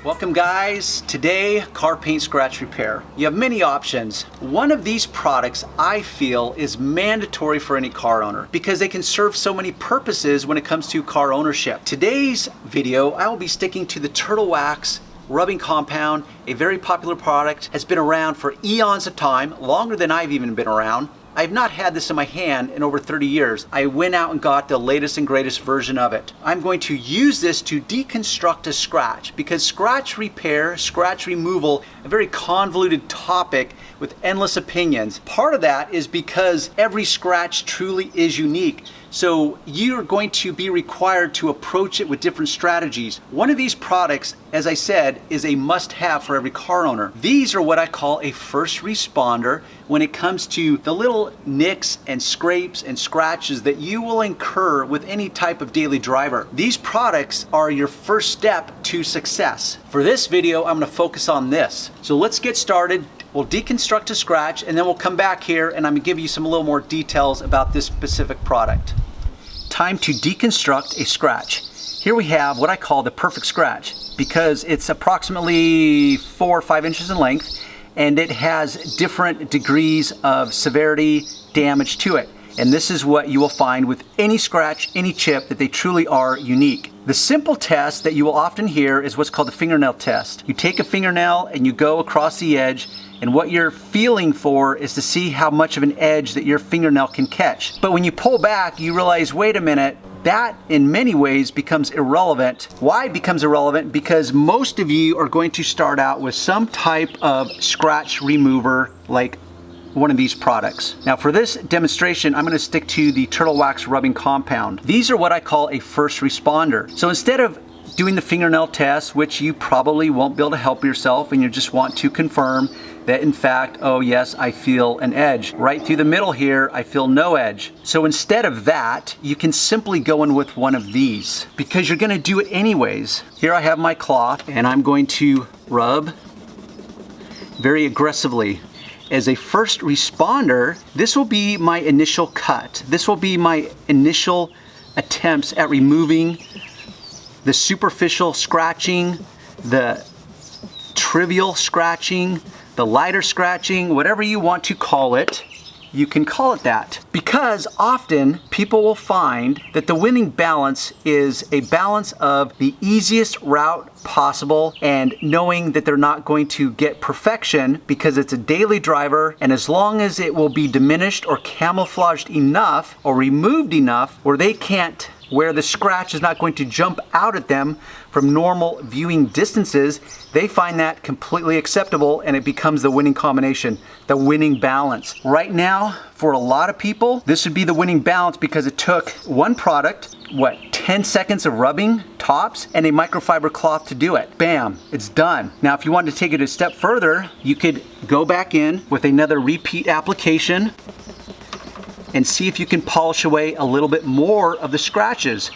Welcome guys. Today, car paint scratch repair. You have many options. One of these products I feel is mandatory for any car owner because they can serve so many purposes when it comes to car ownership. Today's video, I will be sticking to the Turtle Wax rubbing compound, a very popular product, has been around for eons of time, longer than I've even been around. I've not had this in my hand in over 30 years. I went out and got the latest and greatest version of it. I'm going to use this to deconstruct a scratch because scratch repair, scratch removal, a very convoluted topic with endless opinions. Part of that is because every scratch truly is unique. So you're going to be required to approach it with different strategies. One of these products, as I said, is a must-have for every car owner. These are what I call a first responder when it comes to the little nicks and scrapes and scratches that you will incur with any type of daily driver. These products are your first step to success. For this video, I'm going to focus on this. So let's get started. We'll deconstruct a scratch and then we'll come back here and I'm going to give you some little more details about this specific product. Time to deconstruct a scratch. Here we have what I call the perfect scratch because it's approximately 4 or 5 inches in length and it has different degrees of severity damage to it. And this is what you will find with any scratch, any chip, that they truly are unique. The simple test that you will often hear is what's called the fingernail test. You take a fingernail and you go across the edge, and what you're feeling for is to see how much of an edge that your fingernail can catch. But when you pull back, you realize, wait a minute, that in many ways becomes irrelevant. Why it becomes irrelevant? Because most of you are going to start out with some type of scratch remover like one of these products. Now for this demonstration, I'm going to stick to the Turtle Wax rubbing compound. These are what I call a first responder. So instead of doing the fingernail test, which you probably won't be able to help yourself and you just want to confirm that in fact, oh yes, I feel an edge. Right through the middle here, I feel no edge. So instead of that, you can simply go in with one of these because you're going to do it anyways. Here I have my cloth and I'm going to rub very aggressively. As a first responder, this will be my initial cut. This will be my initial attempts at removing the superficial scratching, the trivial scratching, the lighter scratching, whatever you want to call it. You can call it that. Because often people will find that the winning balance is a balance of the easiest route possible and knowing that they're not going to get perfection because it's a daily driver, and as long as it will be diminished or camouflaged enough or removed enough where the scratch is not going to jump out at them from normal viewing distances, they find that completely acceptable and it becomes the winning combination, the winning balance. Right now, for a lot of people, this would be the winning balance because it took one product, 10 seconds of rubbing tops and a microfiber cloth to do it. Bam, it's done. Now, if you wanted to take it a step further, you could go back in with another repeat application and see if you can polish away a little bit more of the scratches.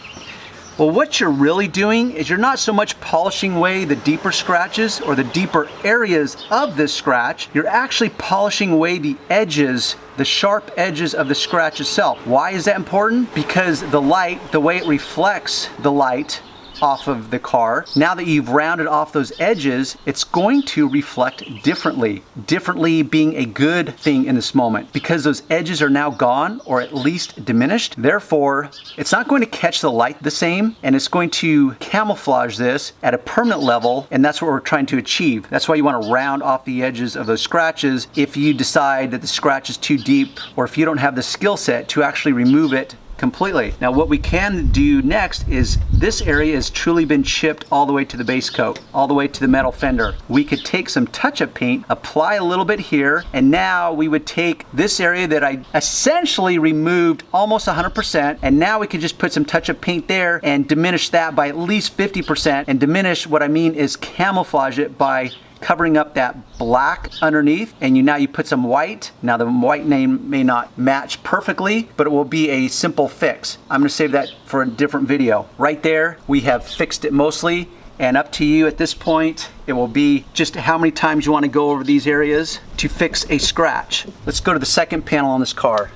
Well, what you're really doing is you're not so much polishing away the deeper scratches or the deeper areas of this scratch, you're actually polishing away the edges, the sharp edges of the scratch itself. Why is that important? Because the light, the way it reflects the light off of the car, now that you've rounded off those edges, it's going to reflect differently. Differently being a good thing in this moment because those edges are now gone or at least diminished. Therefore, it's not going to catch the light the same and it's going to camouflage this at a permanent level, and that's what we're trying to achieve. That's why you want to round off the edges of those scratches if you decide that the scratch is too deep or if you don't have the skill set to actually remove it completely. Now what we can do next is this area has truly been chipped all the way to the base coat, all the way to the metal fender. We could take some touch-up paint, apply a little bit here, and now we would take this area that I essentially removed almost 100%, and now we can just put some touch-up paint there and diminish that by at least 50%, and diminish, what I mean is camouflage it by covering up that black underneath, and now you put some white. Now the white name may not match perfectly, but it will be a simple fix. I'm going to save that for a different video. Right there, we have fixed it mostly, and up to you at this point. It will be just how many times you want to go over these areas to fix a scratch. Let's go to the second panel on this car.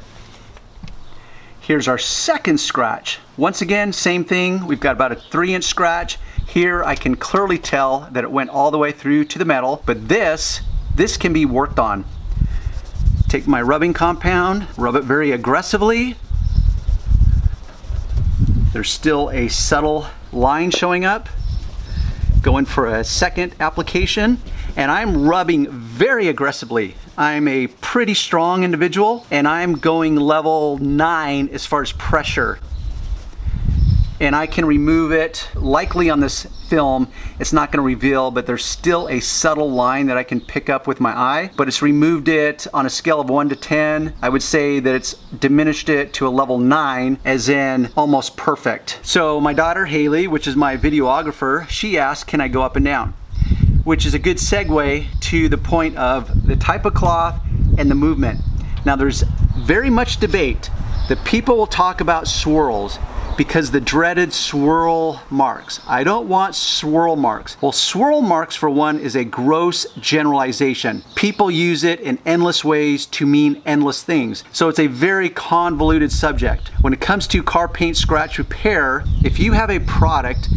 Here's our second scratch. Once again, same thing. We've got about a 3-inch scratch. Here I can clearly tell that it went all the way through to the metal, but this can be worked on. Take my rubbing compound, rub it very aggressively. There's still a subtle line showing up. Going for a second application, and I'm rubbing very aggressively. I'm a pretty strong individual, and I'm going level 9 as far as pressure. And I can remove it. Likely on this film, it's not going to reveal, but there's still a subtle line that I can pick up with my eye. But it's removed it on a scale of 1 to 10. I would say that it's diminished it to a level 9, as in almost perfect. So my daughter Haley, which is my videographer, she asked, can I go up and down? Which is a good segue to the point of the type of cloth and the movement. Now there's very much debate that people will talk about swirls because the dreaded swirl marks. I don't want swirl marks. Well, swirl marks, for one, is a gross generalization. People use it in endless ways to mean endless things. So it's a very convoluted subject. When it comes to car paint scratch repair, if you have a product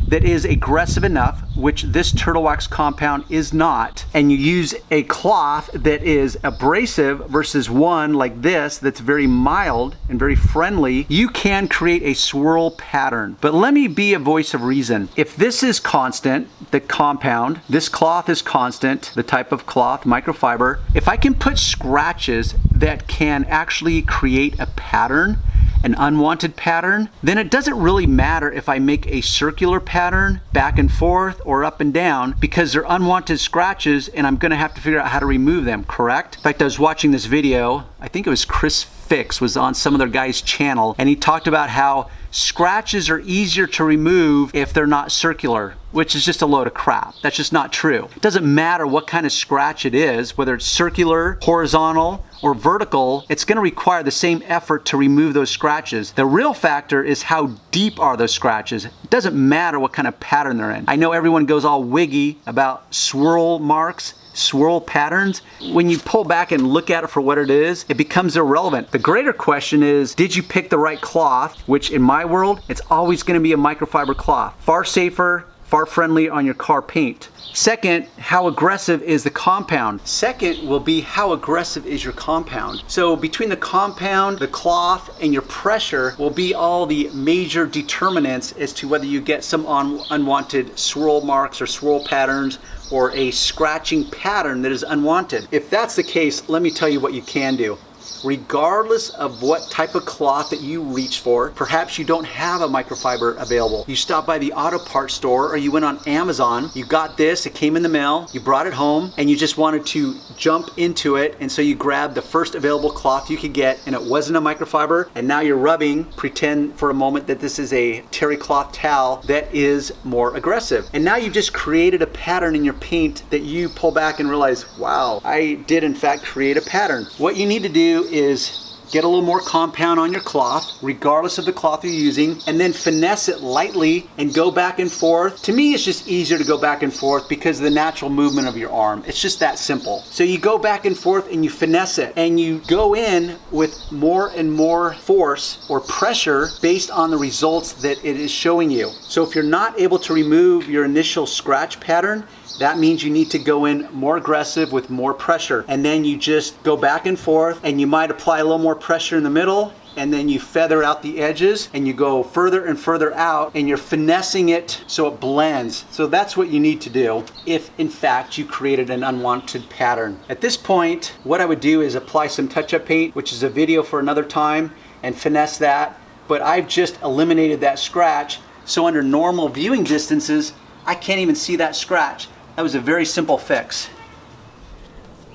that is aggressive enough, which this turtle wax compound is not, and you use a cloth that is abrasive versus one like this that's very mild and very friendly, you can create a swirl pattern. But let me be a voice of reason. If this is constant, the compound, this cloth is constant, the type of cloth, microfiber, if I can put scratches that can actually create a pattern, an unwanted pattern, then it doesn't really matter if I make a circular pattern back and forth or up and down, because they're unwanted scratches and I'm gonna have to figure out how to remove them, correct? In fact, I was watching this video, I think it was Chris Fix was on some other guy's channel, and he talked about how scratches are easier to remove if they're not circular, which is just a load of crap. That's just not true. It doesn't matter what kind of scratch it is, whether it's circular, horizontal, or vertical, it's gonna require the same effort to remove those scratches. The real factor is how deep are those scratches. It doesn't matter what kind of pattern they're in. I know everyone goes all wiggy about swirl marks, swirl patterns. When you pull back and look at it for what it is, it becomes irrelevant. The greater question is, did you pick the right cloth? Which in my world, it's always gonna be a microfiber cloth. Far safer, far friendly on your car paint. Second, how aggressive is the compound? Second will be how aggressive is your compound. So between the compound, the cloth, and your pressure will be all the major determinants as to whether you get some unwanted swirl marks or swirl patterns or a scratching pattern that is unwanted. If that's the case, let me tell you what you can do. Regardless of what type of cloth that you reach for, perhaps you don't have a microfiber available. You stopped by the auto parts store or you went on Amazon, you got this, it came in the mail, you brought it home, and you just wanted to jump into it, and so you grabbed the first available cloth you could get, and it wasn't a microfiber, and now you're rubbing, pretend for a moment that this is a terry cloth towel that is more aggressive. And now you've just created a pattern in your paint that you pull back and realize, wow, I did in fact create a pattern. What you need to do is get a little more compound on your cloth, regardless of the cloth you're using, and then finesse it lightly and go back and forth. To me, it's just easier to go back and forth because of the natural movement of your arm. It's just that simple. So you go back and forth and you finesse it, and you go in with more and more force or pressure based on the results that it is showing you. So if you're not able to remove your initial scratch pattern, that means you need to go in more aggressive with more pressure. And then you just go back and forth, and you might apply a little more pressure in the middle, and then you feather out the edges, and you go further and further out, and you're finessing it so it blends. So that's what you need to do if in fact you created an unwanted pattern. At this point, what I would do is apply some touch-up paint, which is a video for another time, and finesse that. But I've just eliminated that scratch, so under normal viewing distances, I can't even see that scratch. That was a very simple fix.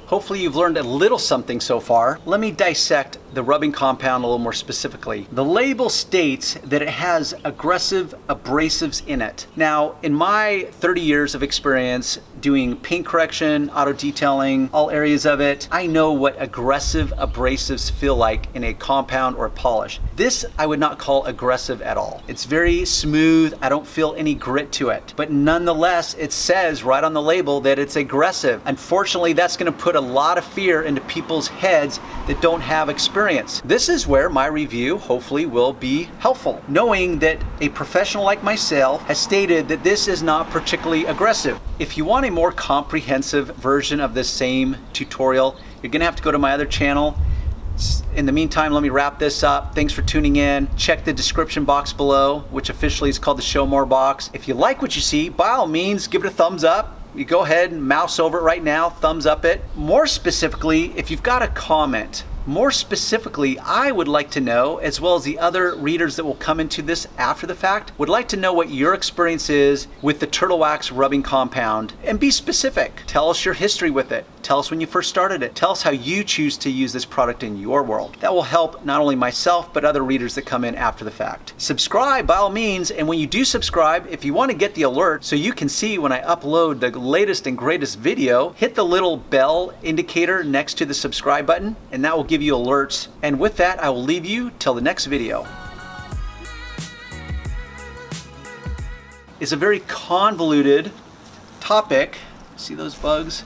Hopefully you've learned a little something so far. Let me dissect the rubbing compound a little more specifically. The label states that it has aggressive abrasives in it. Now, in my 30 years of experience doing paint correction, auto detailing, all areas of it, I know what aggressive abrasives feel like in a compound or a polish. This I would not call aggressive at all. It's very smooth. I don't feel any grit to it. But nonetheless, it says right on the label that it's aggressive. Unfortunately, that's going to put a lot of fear into people's heads that don't have experience experience. This is where my review hopefully will be helpful, knowing that a professional like myself has stated that this is not particularly aggressive. If you want a more comprehensive version of this same tutorial, you're gonna have to go to my other channel. In the meantime, let me wrap this up. Thanks for tuning in. Check the description box below, which officially is called the Show More box. If you like what you see, by all means, give it a thumbs up. You go ahead and mouse over it right now, thumbs up it. More specifically, if you've got a comment, more specifically, I would like to know, as well as the other readers that will come into this after the fact, would like to know what your experience is with the turtle wax rubbing compound, and be specific. Tell us your history with it. Tell us when you first started it. Tell us how you choose to use this product in your world. That will help not only myself, but other readers that come in after the fact. Subscribe by all means, and when you do subscribe, if you want to get the alert so you can see when I upload the latest and greatest video, hit the little bell indicator next to the subscribe button, and that will give you alerts. And with that, I will leave you till the next video. It's a very convoluted topic. See those bugs?